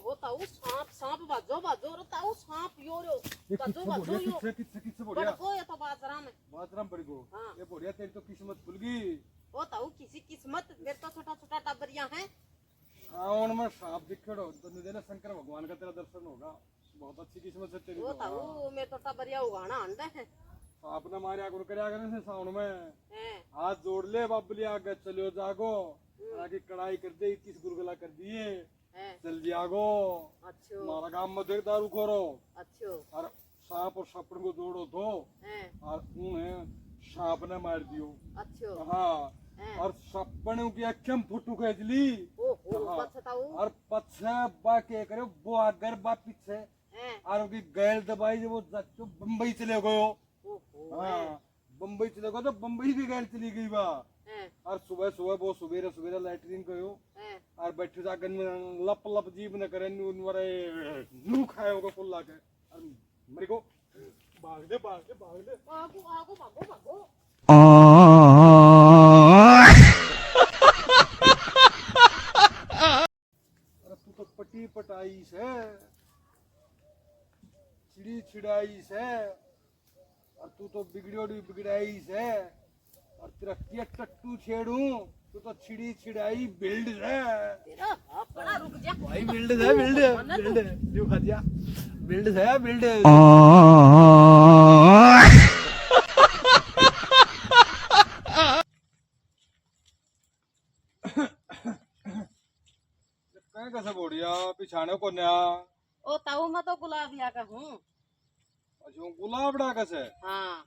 हो ताऊ सांप सांप बाजो बाजो रो ताऊ सांप यो रो बाजो बाजो यो किससे बढ़िया को ये तो बाजरा में पड़ गो हाँ। ये बढ़िया तेरी तो किस्मत खुल गई। ओ ताऊ किसी किस्मत मेरे तो छोटा छोटा टबरिया है सावन में सांप दिखेड़ो तो निधे ना शंकर भगवान का तेरा दर्शन होगा। बहुत अच्छी किस्मत है तेरी। ओ ताऊ मेरे तो टबरिया उगाना अंडे है सांप ने मारे आगुन करे आगे से सावन में हैं हाथ जोड़ ले बाबली आगे चलियो जागो आगे कढ़ाई कर दे 21 गुरगुला कर दिए हैं चल जागो अच्छो हमारा गांव में देख दारू खोरो अच्छो और सांप और सपन को जोड़ो दो हैं और उन्हें सांप ने मार दियो। अच्छो हाँ हैं और सपन की अक्षम फुटू खेच ली ओ हो हाँ। बस ताऊ और पछे बा के करे वो अगर बा पीछे हैं और उनकी गैल दबाई जब वो जाके बम्बई चले गयो। ओ हो हाँ बम्बई चले गयो तो बम्बई भी गैल चली गई बा हैं और सुबह सुबह वो सवेरे सवेरे लैटरिन गयो हैं और बैठे जाकर लप लप जीव न करे नून मरे नू खाए होगा कुल्ला के और मेरे को भाग दे आगो आगो भागो भागो अरे तू तो पटी पटाई से छिड़ी छिड़ाई से और तू तो बिगड़ोड़ी बिगड़ाई से और तेरा क्या टट्टू छेड़ू तू तो छिड़ी छिड़ाई बिल्ड है तेरा बाप बड़ा रुक जा भाई बिल्ड है बिल्ड जो खा दिया बिल्ड है बिल्ड कहीं कैसे बोड़िया पिछाने को नया ओ ताऊ मैं तो गुलाबिया का हूँ अच्छा गुलाबड़ा कैसे हाँ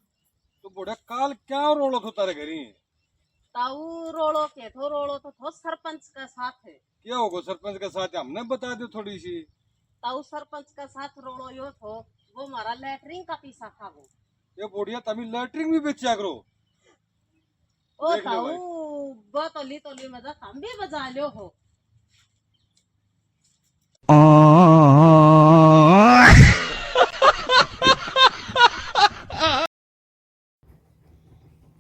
तो बोड़िया काल क्या रोलो तो तारे घरी ताऊ रोड़ो के रोड़ो तो थो सरपंच का साथ है क्या होगा सरपंच के साथ हमने बता दो थोड़ी सी। ताऊ सरपंच का साथ रोड़ो यो थो वो हमारा लैटरिन का पीसा था वो ये बोड़िया तमी लैटरिन भी बेचा करो। ओ देख लो ताऊ भाई। वो तोली मजा हम भी बजा लियो हो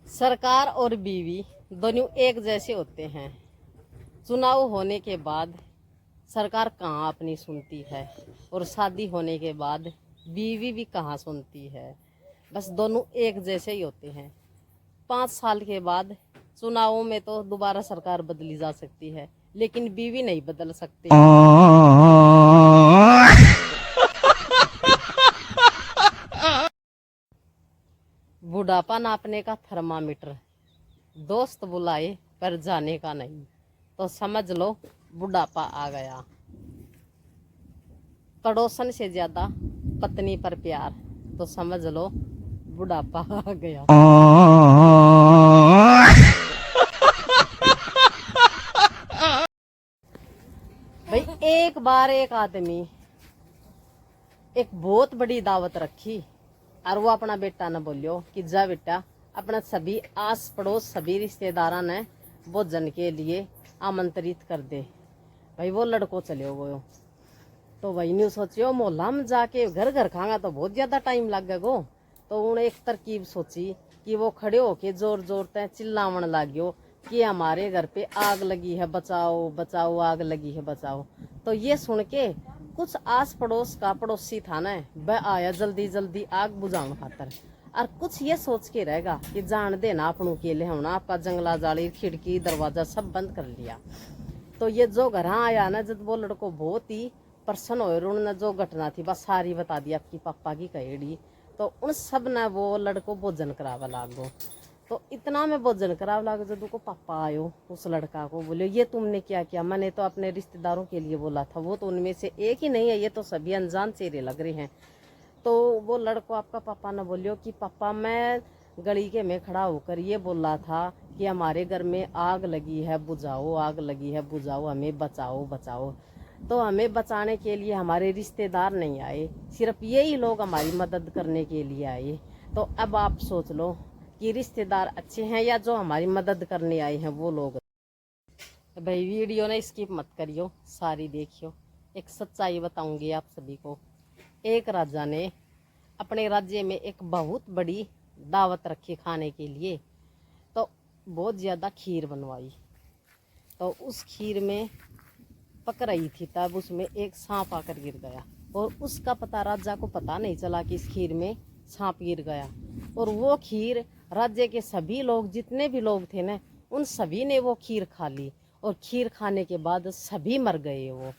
सरकार और बीवी दोनों एक जैसे होते हैं। चुनाव होने के बाद सरकार कहाँ अपनी सुनती है और शादी होने के बाद बीवी भी कहाँ सुनती है। बस दोनों एक जैसे ही होते हैं। 5 साल के बाद चुनावों में तो दोबारा सरकार बदली जा सकती है लेकिन बीवी नहीं बदल सकती। बुढ़ापा नापने का थर्मामीटर दोस्त बुलाए पर जाने का नहीं तो समझ लो बुढ़ापा आ गया। पड़ोसन से ज्यादा पत्नी पर प्यार तो समझ लो बुढ़ापा आ गया। भाई एक बार एक आदमी एक बहुत बड़ी दावत रखी और वो अपना बेटा न बोलियो कि जा बेटा अपना सभी आस पड़ोस सभी रिश्तेदारा ने भोजन के लिए आमंत्रित कर दे। भाई वो लड़को चले गयो तो वही नहीं सोचियो मोहल्ला में जाके घर घर खागा तो बहुत ज्यादा टाइम लगेगा। तो उन्हें एक तरकीब सोची कि वो खड़े होके जोर जोर ते चिल्लावन लाग्यो कि हमारे घर पे आग लगी है बचाओ बचाओ आग लगी है बचाओ। तो ये सुन के कुछ आस पड़ोस का पड़ोसी था ना वह आया जल्दी जल्दी आग बुझाने खातर और कुछ ये सोच के रहेगा कि जान देना अपनों के लिए होना आपका जंगला जाली खिड़की दरवाजा सब बंद कर लिया। तो ये जो घर आया ना जब वो लड़को बहुत ही प्रसन्न हो उन्होंने जो घटना थी बस सारी बता दी आपकी पापा की कहेड़ी। तो उन सब ने वो लड़को भोजन करावा लागो। तो इतना में भोजन करावा लागो जब को पापा आयो उस लड़का को बोले ये तुमने क्या किया। मैंने तो अपने रिश्तेदारों के लिए बोला था वो तो उनमें से एक ही नहीं है ये तो सभी अनजान चेहरे लग रहे हैं। तो वो लड़को आपका पापा ने बोलियो कि पापा मैं गली के में खड़ा होकर ये बोल रहा था कि हमारे घर में आग लगी है बुझाओ आग लगी है बुझाओ हमें बचाओ बचाओ। तो हमें बचाने के लिए हमारे रिश्तेदार नहीं आए सिर्फ यही लोग हमारी मदद करने के लिए आए। तो अब आप सोच लो कि रिश्तेदार अच्छे हैं या जो हमारी मदद करने आए हैं वो लोग। भाई वीडियो ना स्किप मत करियो सारी देखियो। एक सच्चाई बताऊंगी आप सभी को। एक राजा ने अपने राज्य में एक बहुत बड़ी दावत रखी खाने के लिए। तो बहुत ज़्यादा खीर बनवाई। तो उस खीर में पक रही थी तब उसमें एक सांप आकर गिर गया, और उसका पता राजा को पता नहीं चला कि इस खीर में सांप गिर गया। और वो खीर राज्य के सभी लोग, जितने भी लोग थे ना, उन सभी ने वो खीर खा ली, और खीर खाने के बाद सभी मर गए वो।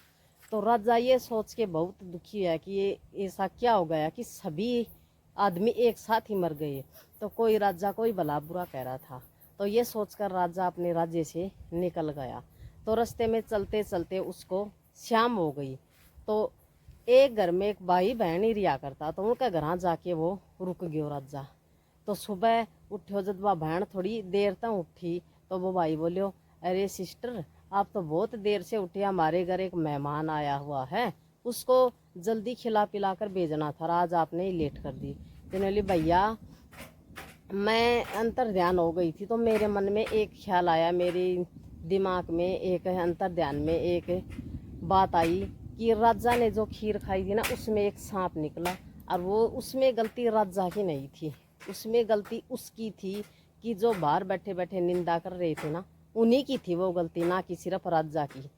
तो राजा ये सोच के बहुत दुखी है कि ये ऐसा क्या हो गया कि सभी आदमी एक साथ ही मर गए। तो कोई राजा कोई भला बुरा कह रहा था। तो ये सोचकर राजा अपने राज्य से निकल गया। तो रास्ते में चलते चलते उसको शाम हो गई। तो एक घर में एक भाई बहन ही रिया करता, तो उनका घर जाके वो रुक गयो राजा। तो सुबह उठो जब वह बहन थोड़ी देर तक उठी, तो वो भाई बोलियो, अरे सिस्टर आप तो बहुत देर से उठी, हमारे घर एक मेहमान आया हुआ है, उसको जल्दी खिला पिला कर भेजना था, आज आपने ही लेट कर दी। जिन्होंने भैया मैं अंतर ध्यान हो गई थी, तो मेरे मन में एक ख्याल आया, मेरे दिमाग में एक अंतर ध्यान में एक बात आई कि राजा ने जो खीर खाई थी ना, उसमें एक सांप निकला, और वो उसमें गलती राजा की नहीं थी, उसमें गलती उसकी थी कि जो बाहर बैठे बैठे निंदा कर रहे थे ना, उन्हीं की थी वो गलती, ना कि सिर्फ राजा की।